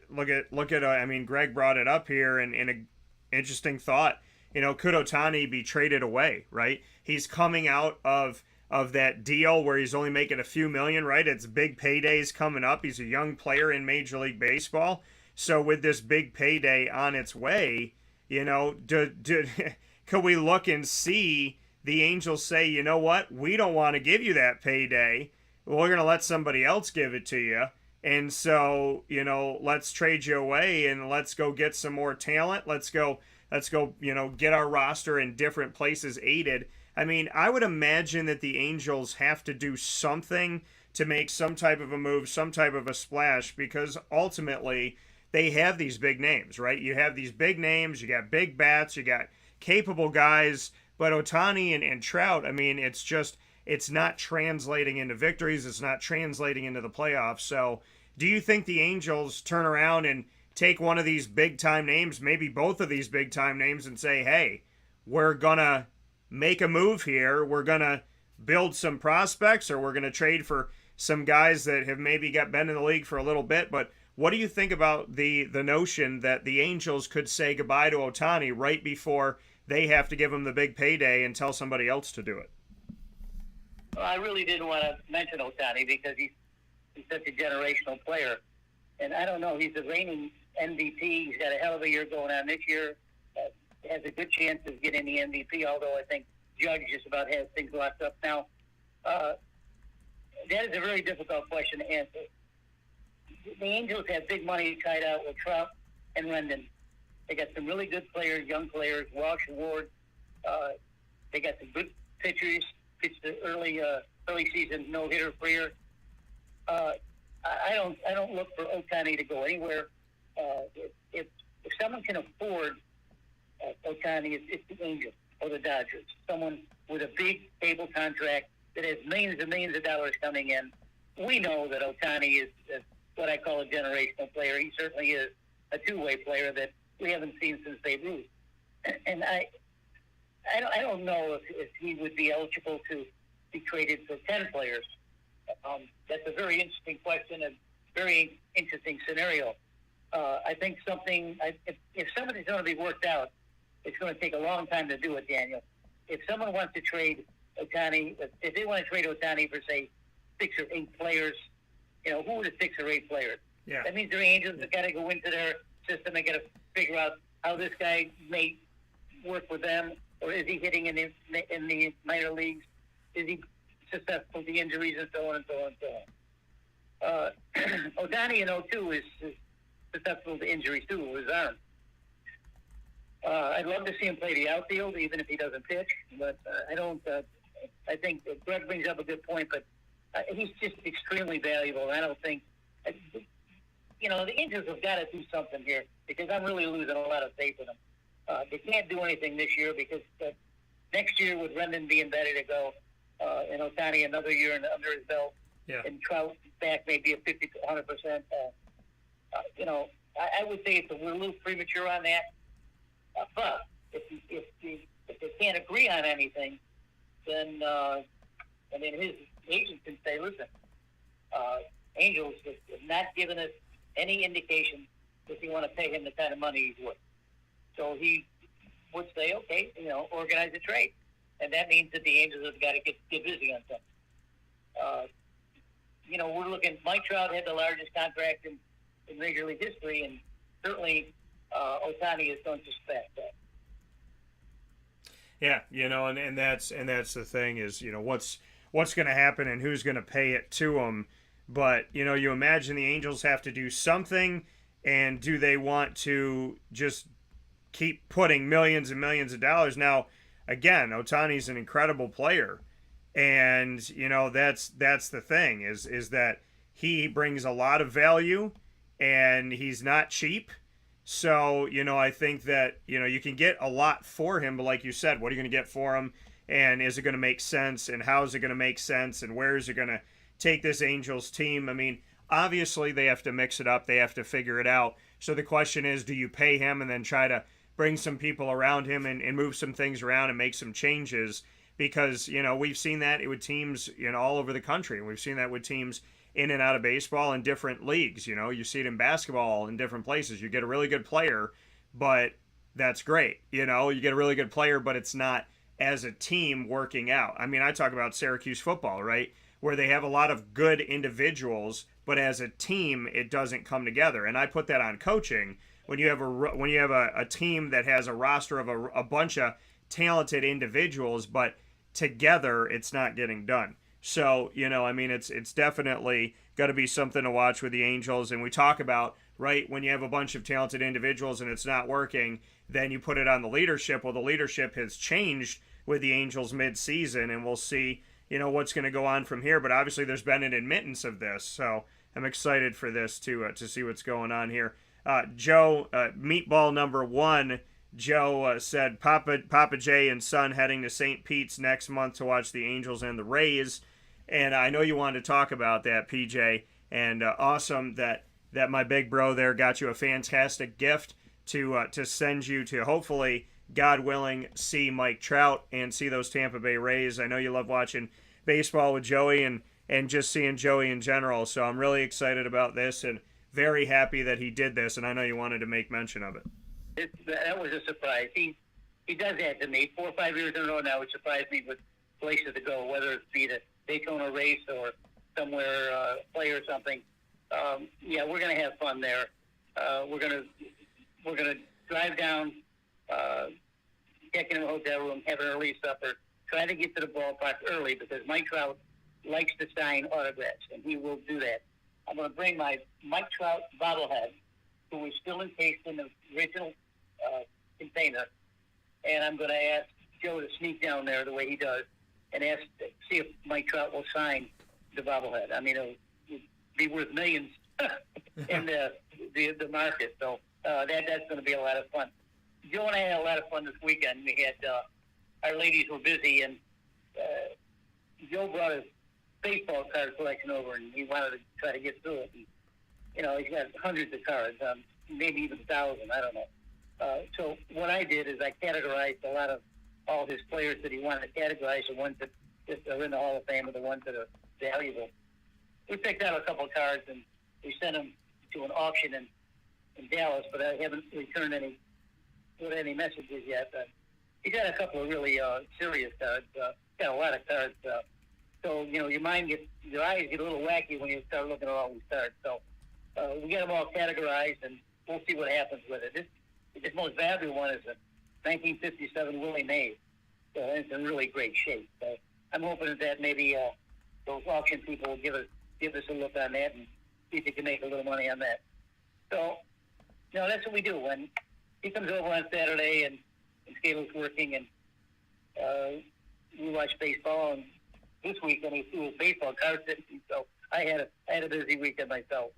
look at Greg brought it up here, and an interesting thought. Could Ohtani be traded away? Right, he's coming out of that deal where he's only making a few million, right? It's big paydays coming up. He's a young player in Major League Baseball. So with this big payday on its way, could we look and see the Angels say, you know what, we don't want to give you that payday. We're going to let somebody else give it to you. And so, let's trade you away and let's go get some more talent. Let's go, get our roster in different places aided. I mean, I would imagine that the Angels have to do something to make some type of a move, some type of a splash, because ultimately they have these big names, right? You have these big names, you got big bats, you got capable guys, but Ohtani and Trout, I mean, it's not translating into victories, it's not translating into the playoffs. So do you think the Angels turn around and take one of these big time names, maybe both of these big time names, and say, hey, we're gonna make a move here, we're gonna build some prospects, or we're gonna trade for some guys that have maybe been in the league for a little bit? But what do you think about the notion that the Angels could say goodbye to Ohtani right before they have to give him the big payday and tell somebody else to do it? Well, I really didn't want to mention Ohtani because he's such a generational player. And I don't know, he's the reigning MVP. He's got a hell of a year going on this year. Has a good chance of getting the MVP, although I think Judge just about has things locked up now. That is a very difficult question to answer. The Angels have big money tied out with Trout and Rendon. They got some really good players, young players, Walsh and Ward. They got some good pitchers. Pitched the early season no-hitter Freer. I don't look for Ohtani to go anywhere. If someone can afford Ohtani, it's the Angels or the Dodgers. Someone with a big stable contract that has millions and millions of dollars coming in. We know that Ohtani is what I call a generational player. He certainly is a two-way player that we haven't seen since Babe Ruth. And I don't know if he would be eligible to be traded for 10 players. That's a very interesting question and very interesting scenario. I think if somebody's going to be worked out, it's going to take a long time to do it, Daniel. If someone wants to trade Ohtani, if they want to trade Ohtani for, say, 6 or 8 players, who are the 6 or 8 players? Yeah. That means the Angels have got to go into their system and got to figure out how this guy may work with them, or is he hitting in the minor leagues? Is he susceptible to injuries and so on and so on and so on? Ohtani in 02 is susceptible to injuries too with his arm. I'd love to see him play the outfield, even if he doesn't pitch, but I don't. I think Greg brings up a good point, but he's just extremely valuable. I don't think, the Angels have got to do something here because I'm really losing a lot of faith in them. They can't do anything this year because next year with Rendon being ready to go and Ohtani another year under his belt, and Trout back maybe at 50 to 100%. I would say we're a little premature on that. But if they can't agree on anything, then his agent can say, listen, Angels have not given us any indication if you want to pay him the kind of money he's worth. So he would say, okay, organize a trade. And that means that the Angels have got to get busy on something. We're looking, Mike Trout had the largest contract in Major League history, and certainly Ohtani is going to expect that. Yeah, and that's the thing is, what's going to happen and who's going to pay it to him. But, you imagine the Angels have to do something, and do they want to just keep putting millions and millions of dollars? Now, again, Ohtani's an incredible player, and, that's the thing is that he brings a lot of value, and he's not cheap. So, I think that, you can get a lot for him, but like you said, what are you going to get for him? And is it going to make sense? And how is it going to make sense? And where is it going to take this Angels team? I mean, obviously they have to mix it up. They have to figure it out. So the question is, do you pay him and then try to bring some people around him and move some things around and make some changes? Because, we've seen that with teams, all over the country. And we've seen that with teams in and out of baseball in different leagues. You see it in basketball in different places. You get a really good player, but that's great. You get a really good player, but it's not as a team working out. I mean, I talk about Syracuse football, right? Where they have a lot of good individuals, but as a team, it doesn't come together. And I put that on coaching. When you have a team that has a roster of a bunch of talented individuals, but together it's not getting done. So, it's definitely got to be something to watch with the Angels. And we talk about, right, when you have a bunch of talented individuals and it's not working, then you put it on the leadership. Well, the leadership has changed with the Angels mid-season, and we'll see, what's going to go on from here. But obviously there's been an admittance of this, so I'm excited for this to see what's going on here. Joe, Meatball number 1, Joe said, Papa J and son heading to St. Pete's next month to watch the Angels and the Rays. And I know you wanted to talk about that, PJ, and awesome that my big bro there got you a fantastic gift to send you to, hopefully, God willing, see Mike Trout and see those Tampa Bay Rays. I know you love watching baseball with Joey and just seeing Joey in general, so I'm really excited about this and very happy that he did this, and I know you wanted to make mention of it. That was a surprise. He does that to me 4 or 5 years in a row now. It surprised me with places to go, whether it's be the Daytona race or somewhere play or something. Yeah, we're gonna have fun there. We're gonna drive down, check in a hotel room, have an early supper, try to get to the ballpark early because Mike Trout likes to sign autographs, and he will do that. I'm going to bring my Mike Trout bobblehead, who is still encased in the original container, and I'm going to ask Joe to sneak down there the way he does and see if Mike Trout will sign the bobblehead. I mean, it'll be worth millions in the market, so that's going to be a lot of fun. Joe and I had a lot of fun this weekend. We had our ladies were busy, and Joe brought his baseball card collection over, and he wanted to try to get through it. And, he's got hundreds of cards, maybe even 1,000, I don't know. So what I did is I categorized a lot of all his players that he wanted to categorize, the ones that just are in the Hall of Fame and the ones that are valuable. We picked out a couple of cards, and we sent them to an auction in Dallas, but I haven't returned any messages yet. He got a couple of really serious cards. Got a lot of cards. So, your eyes get a little wacky when you start looking at all these cards. So, we got them all categorized, and we'll see what happens with it. This most valuable one is a 1957 Willie Mays. So it's in really great shape. So I'm hoping that maybe those auction people will give us a look on that and see if they can make a little money on that. So, that's what we do. When he comes over on Saturday and Scaler's working, and we watch baseball, and this weekend he threw his baseball cards in, so I had a busy weekend myself.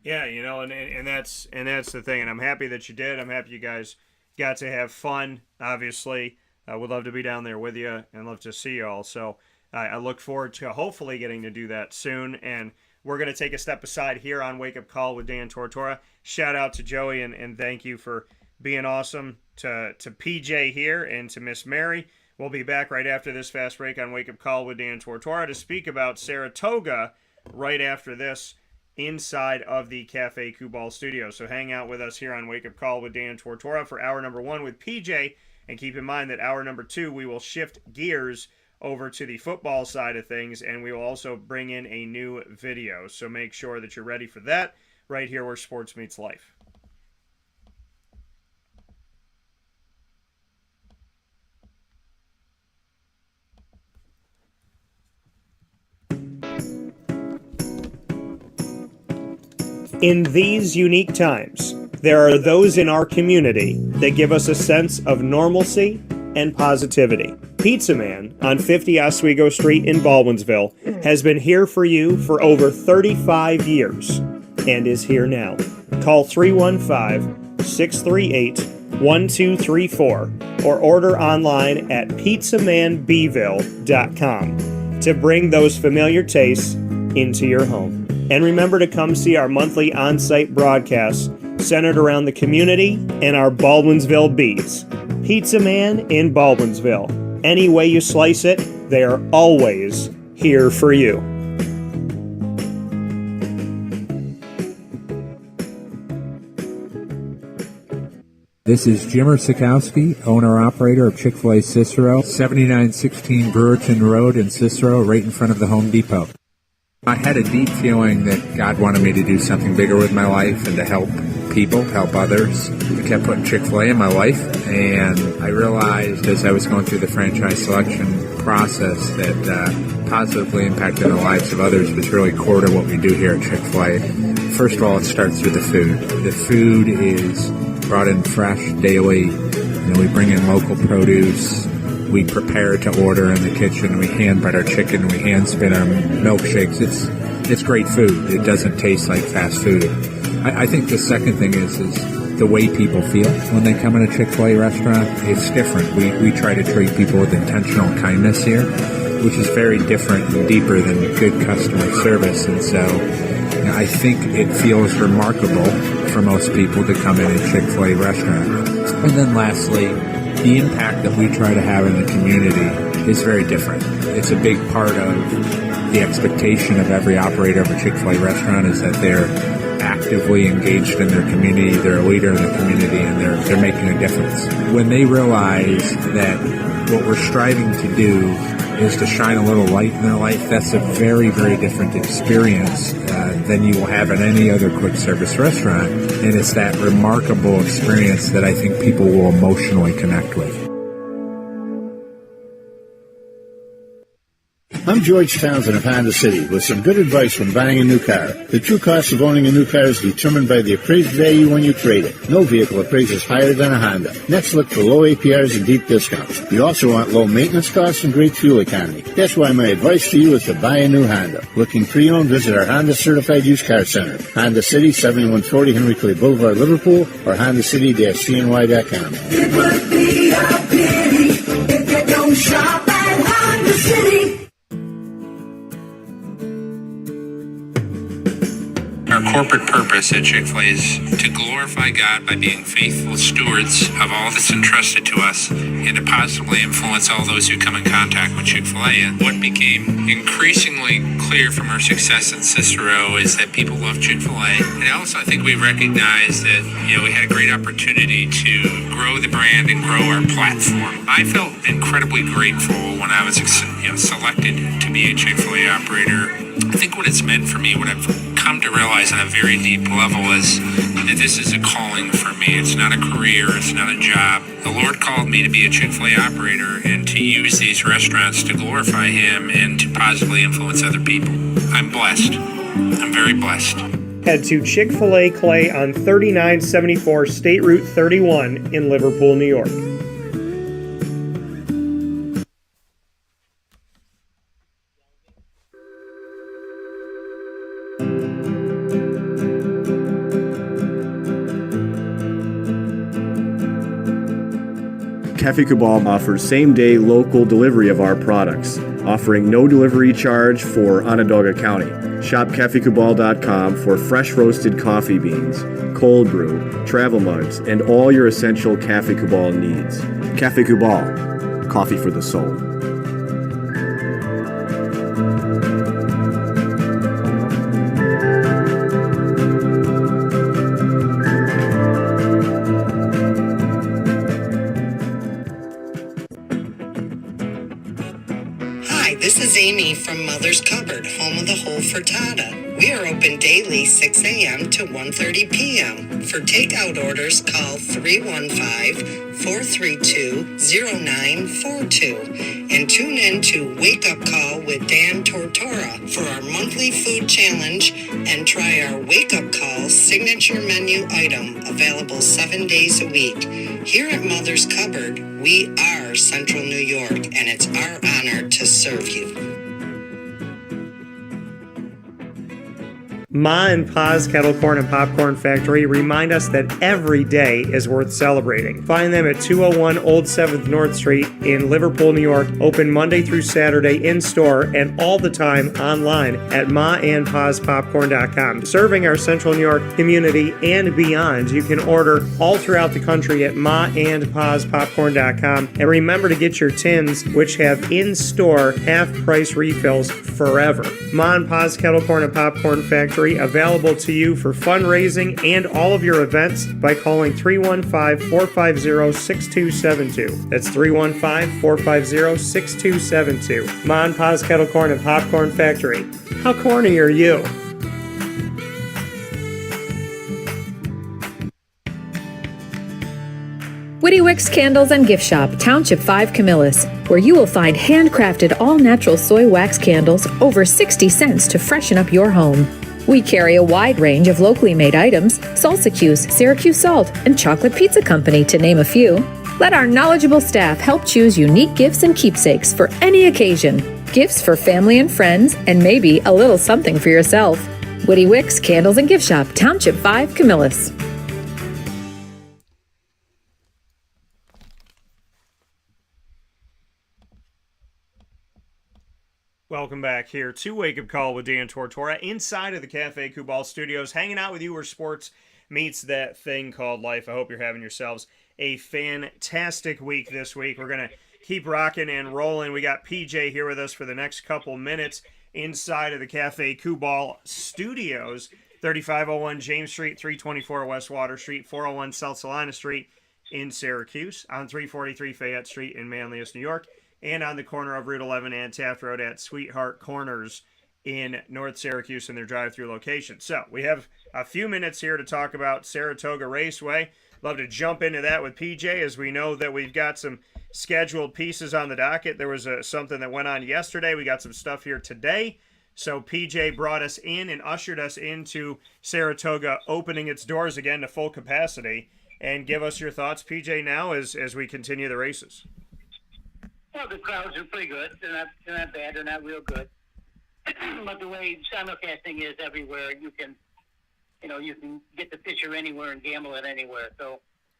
Yeah, and that's the thing, and I'm happy that you did. I'm happy you guys got to have fun. Obviously, I would love to be down there with you and love to see you all. So I look forward to hopefully getting to do that soon. And we're going to take a step aside here on Wake Up Call with Dan Tortora. Shout out to Joey and thank you for being awesome to PJ here and to Miss Mary. We'll be back right after this fast break on Wake Up Call with Dan Tortora to speak about Saratoga right after this inside of the Cafe Kubal studio. So hang out with us here on Wake Up Call with Dan Tortora for hour number 1 with PJ. And keep in mind that hour number 2, we will shift gears over to the football side of things, and we will also bring in a new video. So make sure that you're ready for that right here where sports meets life. In these unique times, there are those in our community that give us a sense of normalcy and positivity. Pizza Man on 50 Oswego Street in Baldwinsville has been here for you for over 35 years and is here now. Call 315-638-1234 or order online at pizzamanbville.com to bring those familiar tastes into your home. And remember to come see our monthly on-site broadcasts centered around the community and our Baldwinsville beats. Pizza Man in Baldwinsville. Any way you slice it, they are always here for you. This is Jimmer Sikowski, owner-operator of Chick-fil-A Cicero, 7916 Brewerton Road in Cicero, right in front of the Home Depot. I had a deep feeling that God wanted me to do something bigger with my life and to help people, help others. I kept putting Chick-fil-A in my life, and I realized as I was going through the franchise selection process that positively impacting the lives of others was really core to what we do here at Chick-fil-A. First of all, it starts with the food. The food is brought in fresh daily. We bring in local produce. we prepare to order in the kitchen. We hand butter chicken. We hand spin our milkshakes. It's great food. It doesn't taste like fast food. I think the second thing is the way people feel when they come in a Chick-fil-A restaurant. It's different. We try to treat people with intentional kindness here, which is very different and deeper than good customer service. And so I think it feels remarkable for most people to come in a Chick-fil-A restaurant. And then lastly, the impact that we try to have in the community is very different. It's a big part of the expectation of every operator of a Chick-fil-A restaurant is that they're actively engaged in their community, they're a leader in the community, and they're making a difference. When they realize that what we're striving to do is to shine a little light in their life, that's a very, very different experience than you will have in any other quick service restaurant. And it's that remarkable experience that I think people will emotionally connect with. I'm George Townsend of Honda City with some good advice when buying a new car. The true cost of owning a new car is determined by the appraised value when you trade it. No vehicle appraises higher than a Honda. Next, look for low APRs and deep discounts. You also want low maintenance costs and great fuel economy. That's why my advice to you is to buy a new Honda. Looking pre-owned, visit our Honda Certified Used Car Center. Honda City, 7140 Henry Clay Boulevard, Liverpool, or HondaCity-CNY.com. It would be a pity if you don't shop at Honda City. Our corporate purpose at Chick-fil-A is to glorify God by being faithful stewards of all that's entrusted to us and to positively influence all those who come in contact with Chick-fil-A. And what became increasingly clear from our success in Cicero is that people love Chick-fil-A. And also I think we recognized that, we had a great opportunity to grow the brand and grow our platform. I felt incredibly grateful when I was selected to be a Chick-fil-A operator. I think what it's meant for me, what I've come to realize on a very deep level is that this is a calling for me. It's not a career. It's not a job. The Lord called me to be a Chick-fil-A operator and to use these restaurants to glorify Him and to positively influence other people. I'm blessed. I'm very blessed. Head to Chick-fil-A Clay on 3974 State Route 31 in Liverpool, New York. Cafe Kubal offers same-day local delivery of our products, offering no delivery charge for Onondaga County. Shop cafekubal.com for fresh roasted coffee beans, cold brew, travel mugs, and all your essential Cafe Kubal needs. Cafe Kubal, coffee for the soul. This is Amy from Mother's Cupboard, home of the whole frittata. We are open daily 6 a.m. to 1:30 p.m. For takeout orders, call 315-432-0942 and tune in to Wake Up Call with Dan Tortora for our monthly food challenge and try our Wake Up Call signature menu item available 7 days a week. Here at Mother's Cupboard, we are Central New York, and it's our honor to serve you. MON-FRI's Kettle Corn and Popcorn Factory remind us that every day is worth celebrating. Find them at 201 Old 7th North Street in Liverpool, New York. Open Monday through Saturday in-store and all the time online at MON-FRI'spopcorn.com. Serving our Central New York community and beyond, you can order all throughout the country at MON-FRI'spopcorn.com. And remember to get your tins, which have in-store half-price refills forever. MON-FRI's Kettle Corn and Popcorn Factory available to you for fundraising and all of your events by calling 315-450-6272. That's 315-450-6272. MON-FRI's Kettle Corn and Popcorn Factory. How corny are you? Witty Wicks Candles and Gift Shop, Township 5 Camillus, where you will find handcrafted all-natural soy wax candles over 60 cents to freshen up your home. We carry a wide range of locally made items, Salsa Q's, Syracuse Salt, and Chocolate Pizza Company, to name a few. Let our knowledgeable staff help choose unique gifts and keepsakes for any occasion. Gifts for family and friends, and maybe a little something for yourself. Woody Wicks Candles and Gift Shop, Township 5, Camillus. Welcome back here to Wake Up Call with Dan Tortora inside of the Cafe Kubal Studios, hanging out with you where sports meets that thing called life. I hope you're having yourselves a fantastic week this week. We're going to keep rocking and rolling. We got PJ here with us for the next couple minutes inside of the Cafe Kubal Studios, 3501 James Street, 324 West Water Street, 401 South Salina Street in Syracuse, on 343 Fayette Street in Manlius, New York, and on the corner of Route 11 and Taft Road at Sweetheart Corners in North Syracuse in their drive-through location. So we have a few minutes here to talk about Saratoga Raceway. Love to jump into that with PJ, as we know that we've got some scheduled pieces on the docket. There was something that went on yesterday. We got some stuff here today. So PJ brought us in and ushered us into Saratoga opening its doors again to full capacity. And give us your thoughts, PJ, now as we continue the races. Well, the crowds are pretty good. They're not bad. They're not real good. But the way simulcasting is everywhere, you can get the picture anywhere and gamble it anywhere. So,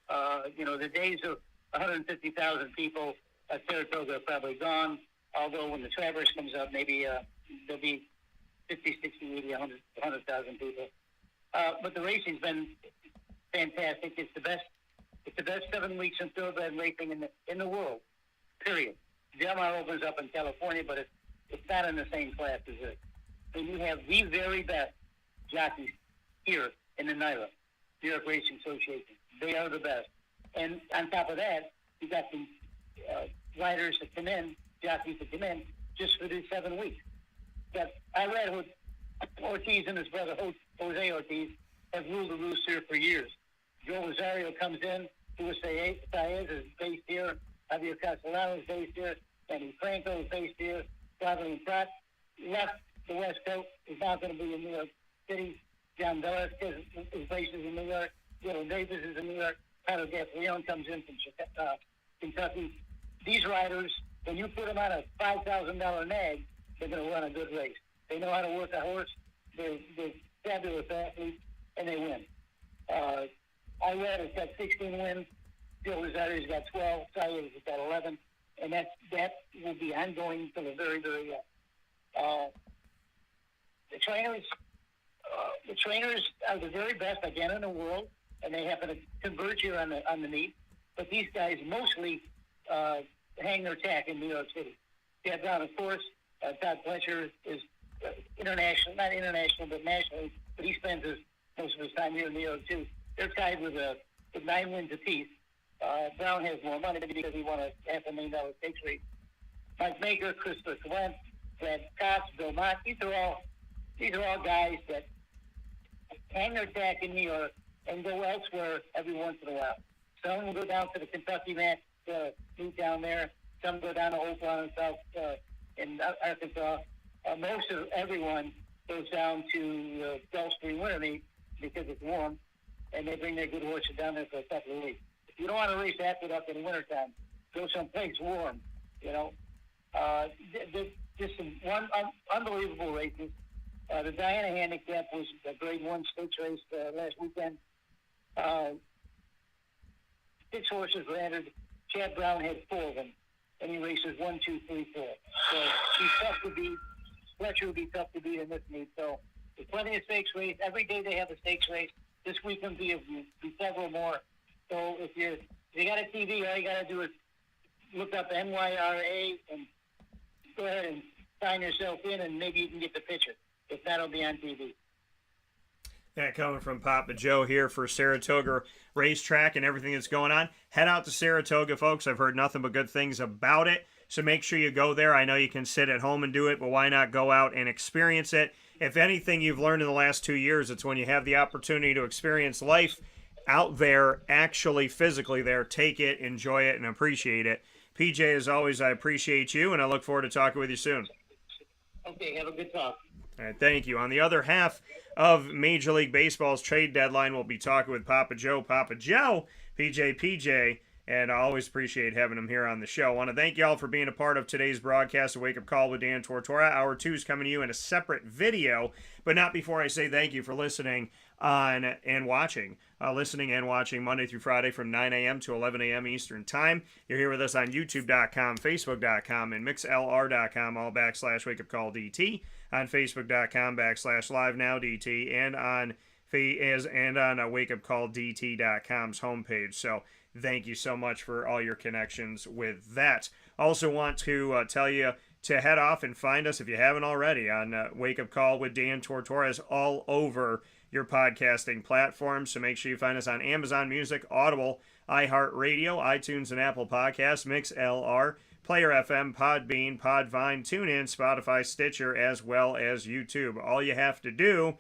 the days of 150,000 people at Saratoga are probably gone. Although when the Traverse comes up, maybe there'll be 50, 60, 80, 100,000 people. But the racing's been fantastic. It's the best 7 weeks in thoroughbred racing in the world. Period. Del Mar opens up in California, but it's not in the same class as it. And you have the very best jockeys here in the NYRA, New York Racing Association. They are the best. And on top of that, you got the riders that come in, jockeys that come in, just for these 7 weeks. But I read what Ortiz and his brother Jose Ortiz have ruled the roost here for years. Joe Rosario comes in, Luis Saez is based here, Javier Castellano is based here, Danny Franco is based here, Gabriel Pratt left the West Coast, is now going to be in New York City. John Velasquez is based in New York. Will Davis is in New York. Tyler Gaffleon comes in from Kentucky. These riders, when you put them on a $5,000 nag, they're going to run a good race. They know how to work a horse. They're fabulous athletes, and they win. I read it's got 16 wins. Joe Rosario's got 12. Saez has got 11. And that will be ongoing till the very, very end. The trainers are the very best, again, in the world, and they happen to converge here on the meet. But these guys mostly hang their tack in New York City. Chad Brown, of course, Todd Fletcher is international, not international, but nationally, but he spends most of his time here in New York, too. They're tied with 9 wins apiece. Brown has more money because he won a $500,000 stakes race. Mike Maker, Christopher Clement, Brad Cox, Bill Mott, these are all guys that hang their tack in New York and go elsewhere every once in a while. Some will go down to the Kentucky match, meet down there. Some go down to Oakland and South in Arkansas. Most of everyone goes down to Gulf Stream Winter Meet because it's warm, and they bring their good horses down there for a couple of weeks. If you don't want to race Aqueduct in the wintertime, go someplace warm, Just some unbelievable races. The Diana Handicap was a grade 1 stakes race last weekend. 6 horses were entered. Chad Brown had 4 of them, and he races 1, 2, 3, 4. So he's tough to beat. Fletcher would be tough to beat in this meet. So there's plenty of stakes race. Every day they have a stakes race. This weekend will be several more. So if you got a TV, all you got to do is look up NYRA and go ahead and sign yourself in, and maybe you can get the picture. If not, it'll be on TV. Yeah, coming from Papa Joe here for Saratoga Race Track and everything that's going on. Head out to Saratoga, folks. I've heard nothing but good things about it. So make sure you go there. I know you can sit at home and do it, but why not go out and experience it? If anything you've learned in the last 2 years, it's when you have the opportunity to experience life out there, actually physically there, take it, enjoy it, and appreciate it. PJ, as always, I appreciate you, and I look forward to talking with you soon. Okay, have a good talk. All right, thank you. On the other half of Major League Baseball's trade deadline, we'll be talking with Papa Joe, PJ, and I always appreciate having him here on the show. I want to thank y'all for being a part of today's broadcast of Wake Up Call with Dan Tortora. Hour 2 is coming to you in a separate video, but not before I say thank you for listening and watching Monday through Friday from 9 a.m. to 11 a.m. Eastern Time. You're here with us on YouTube.com, Facebook.com, and MixLR.com, all /WakeUpCallDT, on Facebook.com /LiveNowDT, and on WakeUpCallDT.com's homepage. So thank you so much for all your connections with that. Also want to tell you to head off and find us, if you haven't already, on Wake Up Call with Dan Tortora all over your podcasting platforms. So make sure you find us on Amazon Music, Audible, iHeartRadio, iTunes and Apple Podcasts, MixLR, Player FM, Podbean, Podvine, TuneIn, Spotify, Stitcher, as well as YouTube. All you have to do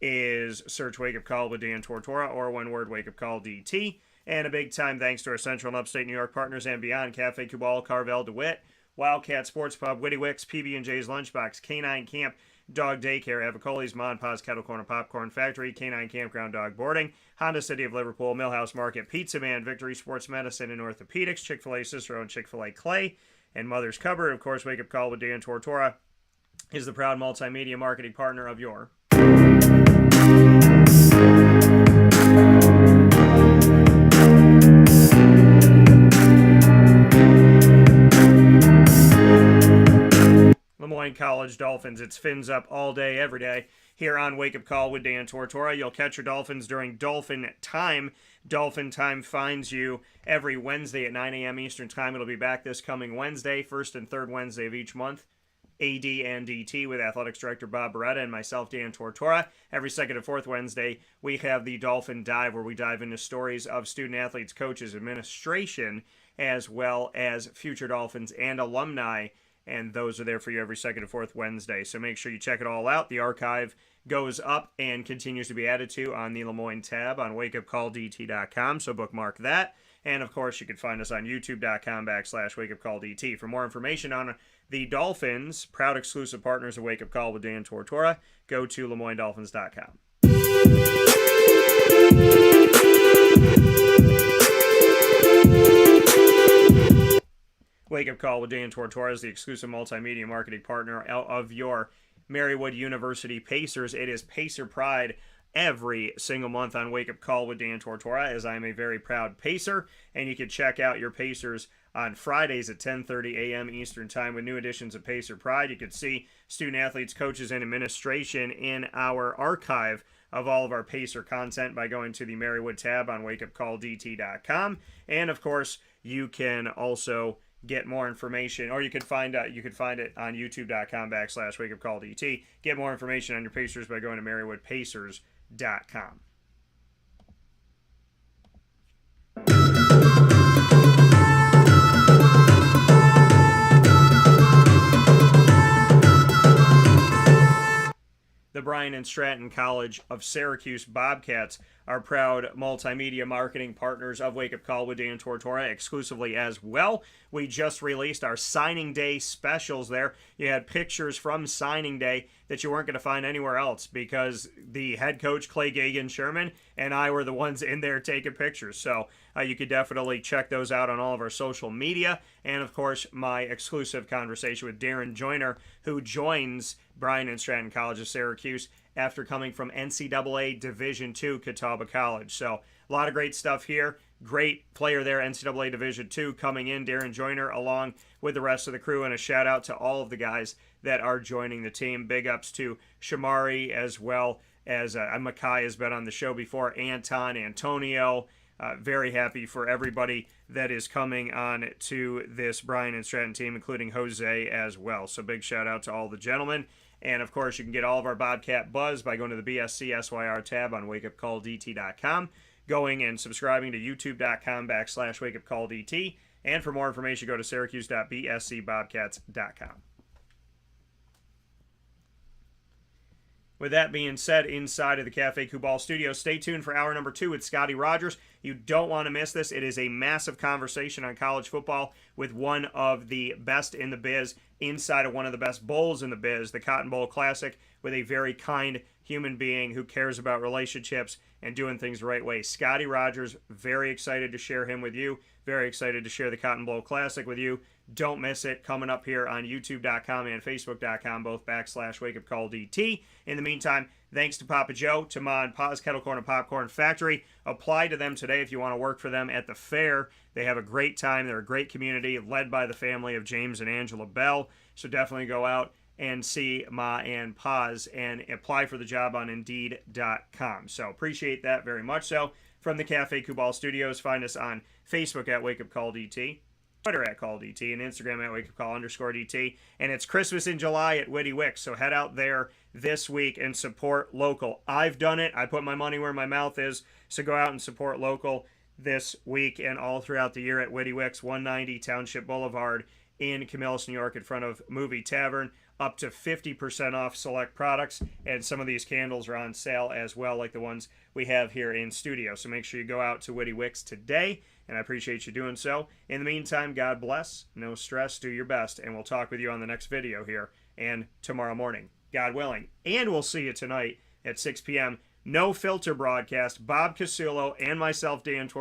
is search Wake Up Call with Dan Tortora, or one word, Wake Up Call DT. And a big time thanks to our Central and Upstate New York partners and beyond: Cafe Kubal, Carvel DeWitt, Wildcat Sports Pub, Witty Wicks, PB&J's Lunchbox, Canine Camp, Dog Daycare, Avicoli's, Mon-Pa's Kettle Corner Popcorn Factory, Canine Campground Dog Boarding, Honda City of Liverpool, Millhouse Market, Pizza Man, Victory Sports Medicine and Orthopedics, Chick-fil-A Cicero and Chick-fil-A Clay, and Mother's Cupboard. Of course, Wake Up Call with Dan Tortora is the proud multimedia marketing partner of your Lemoyne College Dolphins. It's fins up all day, every day, here on Wake Up Call with Dan Tortora. You'll catch your Dolphins during Dolphin Time. Dolphin Time finds you every Wednesday at 9 a.m. Eastern Time. It'll be back this coming Wednesday, first and third Wednesday of each month. AD and DT with Athletics Director Bob Beretta and myself, Dan Tortora. Every second and fourth Wednesday, we have the Dolphin Dive, where we dive into stories of student athletes, coaches, administration, as well as future Dolphins and alumni. And those are there for you every second and fourth Wednesday. So make sure you check it all out. The archive goes up and continues to be added to on the Lemoyne tab on WakeUpCallDT.com. So bookmark that. And, of course, you can find us on YouTube.com /WakeUpCallDT. For more information on the Dolphins, proud exclusive partners of Wake Up Call with Dan Tortora, go to LeMoyneDolphins.com. Wake Up Call with Dan Tortora is the exclusive multimedia marketing partner of your Marywood University Pacers. It is Pacer Pride every single month on Wake Up Call with Dan Tortora, as I am a very proud Pacer. And you can check out your Pacers on Fridays at 10:30 a.m. Eastern Time with new editions of Pacer Pride. You can see student athletes, coaches, and administration in our archive of all of our Pacer content by going to the Marywood tab on WakeUpCallDT.com. And, of course, you can also get more information, or you could find it on YouTube.com /WakeUpCallDT. Get more information on your Pacers by going to MarywoodPacers.com. The Bryan and Stratton College of Syracuse Bobcats are proud multimedia marketing partners of Wake Up Call with Dan Tortora exclusively as well. We just released our signing day specials there. You had pictures from signing day that you weren't going to find anywhere else, because the head coach, Clay Gagan-Sherman, and I were the ones in there taking pictures. So you could definitely check those out on all of our social media. And, of course, my exclusive conversation with Darren Joyner, who joins Bryan and Stratton College of Syracuse after coming from NCAA Division II Catawba College. So a lot of great stuff here. Great player there, NCAA Division II, coming in, Darren Joyner, along with the rest of the crew. And a shout out to all of the guys that are joining the team. Big ups to Shamari, as well as Makai has been on the show before, Anton, Antonio. Very happy for everybody that is coming on to this Bryan and Stratton team, including Jose as well. So big shout out to all the gentlemen. And, of course, you can get all of our Bobcat Buzz by going to the BSC SYR tab on WakeUpCallDT.com, going and subscribing to YouTube.com /WakeUpCallDT. And for more information, go to Syracuse.bscbobcats.com. With that being said, inside of the Cafe Kubal studio, stay tuned for hour number 2 with Scotty Rogers. You don't want to miss this. It is a massive conversation on college football with one of the best in the biz, inside of one of the best bowls in the biz, the Cotton Bowl Classic, with a very kind human being who cares about relationships and doing things the right way. Scotty Rogers, very excited to share him with you. Very excited to share the Cotton Bowl Classic with you. Don't miss it. Coming up here on youtube.com and facebook.com, both /WakeUpCallDT. In the meantime, thanks to Papa Joe, to MON-FRI's Kettle Corn and Popcorn Factory. Apply to them today if you want to work for them at the fair. They have a great time. They're a great community led by the family of James and Angela Bell. So definitely go out and see Ma and Pa's and apply for the job on Indeed.com. So appreciate that very much so. From the Cafe Kubal Studios, find us on Facebook at WakeUpCallDT, Twitter at CallDT, and Instagram at WakeUpCall_DT. And it's Christmas in July at Witty Wicks, so head out there this week and support local. I've done it. I put my money where my mouth is, so go out and support local this week and all throughout the year at Witty Wicks, 190 Township Boulevard in Camillus, New York, in front of Movie Tavern. Up to 50% off select products, and some of these candles are on sale as well, like the ones we have here in studio. So make sure you go out to Witty Wicks today, and I appreciate you doing so. In the meantime, God bless, no stress, do your best, and we'll talk with you on the next video here and tomorrow morning, God willing. And we'll see you tonight at 6 p.m. No Filter broadcast. Bob Casullo and myself, Dan Tortora.